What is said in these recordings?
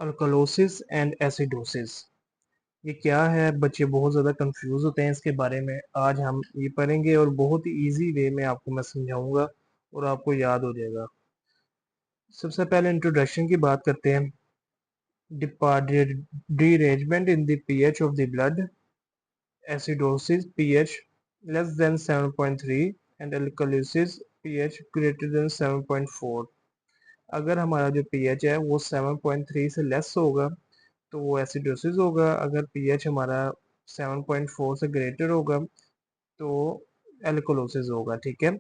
Alkalosis and acidosis. ये क्या है? बच्चे बहुत ज़्यादा कंफ्यूज होते हैं इसके बारे में। आज हम ये पढ़ेंगे और बहुत ही इजी वे में आपको मैं समझाऊंगा और आपको याद हो जाएगा। सबसे पहले इंट्रोडक्शन की बात करते हैं। derangement in the pH of the blood, acidosis pH less than 7.3 and alkalosis pH greater than 7.4। अगर हमारा जो pH है वो 7.3 से लेस होगा तो वो एसिडोसिस होगा। अगर पीएच हमारा 7.4 से ग्रेटर होगा तो एल्कोलोसिस होगा। ठीक है।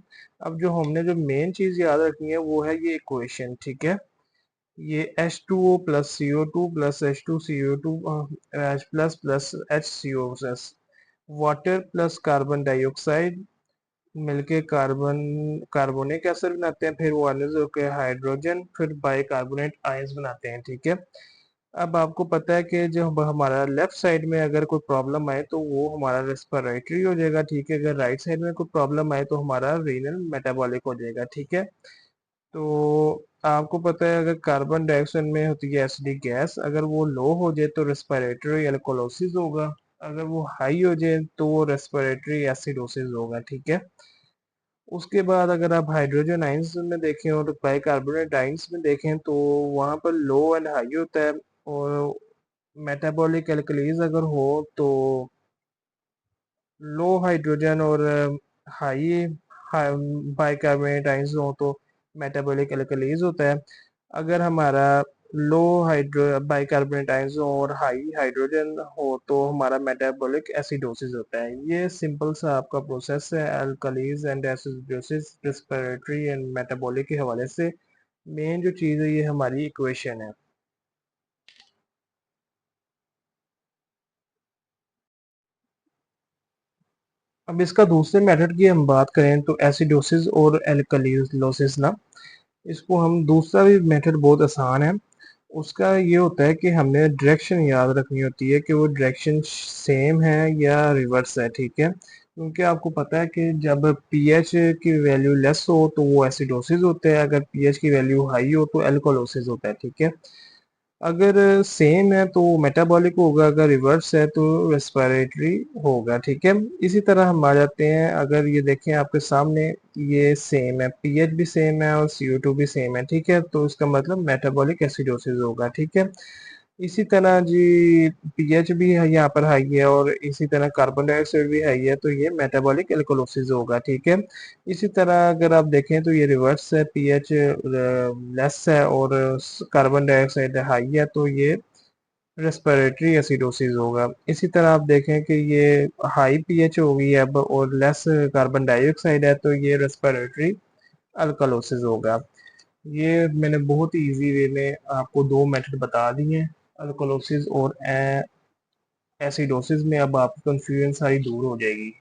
अब जो हमने जो मेन चीज याद रखनी है वो है ये इक्वेशन। ठीक है। ये H2O plus CO2 plus H2CO2 plus plus HCO plus water plus carbon dioxide मिलके कार्बोनिक एसिड बनाते हैं। फिर वो आयंस होकर हाइड्रोजन फिर बाइकार्बोनेट आयंस बनाते हैं। ठीक है। अब आपको पता है कि जब हमारा लेफ्ट साइड में अगर कोई प्रॉब्लम आए तो वो हमारा रेस्पिरेटरी हो जाएगा। ठीक है। अगर राइट साइड में कोई प्रॉब्लम आए तो हमारा रीनल मेटाबॉलिक हो जाएगा। ठीक है। तो आपको पता है अगर कार्बन डाइऑक्साइड में होती है एसिडिक गैस, अगर वो लो हो जाए तो रेस्पिरेटरी एल्कोलोसिस होगा। अगर वो हाई हो जाए तो वो रेस्पिरेटरी एसिडोसिस होगा। ठीक है। उसके बाद अगर आप हाइड्रोजन आयंस में देखें और बाइकार्बोनेट आयंस में देखें तो वहाँ पर लो एंड हाई होता है। और मेटाबॉलिक एल्कलीज अगर हो तो लो हाइड्रोजन और हाई बाइकार्बोनेट आयंस हो तो मेटाबॉलिक एल्कलीज होता है। अगर हमारा लो हाइड्रो बाइकार्बोनेट आयंस हो और हाई हाइड्रोजन हो तो हमारा मेटाबॉलिक एसिडोसिस होता है। ये सिंपल सा आपका प्रोसेस है alkalis and acidosis respiratory and metabolic के हवाले से। मेन जो चीज़ है ये हमारी इक्वेशन है। अब इसका दूसरे मेथड की हम बात करें तो एसिडोसिस और एल्कलीलोसिस ना, इसको हम दूसरा भी मेथड बहुत आसान है। उसका ये होता है कि हमने डायरेक्शन याद रखनी होती है कि वो डायरेक्शन सेम है या रिवर्स है। ठीक है। क्योंकि आपको पता है कि जब पीएच की वैल्यू लेस हो तो वो एसिडोसिस होता है, अगर पीएच की वैल्यू हाई हो तो एल्कोलोसिस होता है। ठीक है। अगर सेम है तो मेटाबॉलिक होगा, अगर रिवर्स है तो रेस्पिरेटरी होगा। ठीक है। इसी तरह हम आ जाते हैं, अगर ये देखें आपके सामने ये सेम है, पीएच भी सेम है और CO2 भी सेम है। ठीक है। तो इसका मतलब मेटाबॉलिक एसिडोसिस होगा। ठीक है। इसी तरह जी पीएच भी है यहाँ पर हाई है और इसी तरह कार्बन डाइऑक्साइड भी हाई है तो ये मेटाबॉलिक एल्कोलोसिस होगा। ठीक है। इसी तरह अगर आप देखें तो ये रिवर्स है, पीएच लेस है और कार्बन डाइऑक्साइड हाई है तो ये रेस्पिरेटरी एसिडोसिस होगा। इसी तरह आप देखें कि ये हाई पीएच होगी अब और लेस कार्बन डाइऑक्साइड है तो ये रेस्पिरेटरी अल्कलोसिस होगा। ये मैंने बहुत ही इजी वे में आपको दो मेथड बता दिए हैं, अल्कोलोसिस और एसिडोसिस में। अब आपकी कंफ्यूजन सारी दूर हो जाएगी।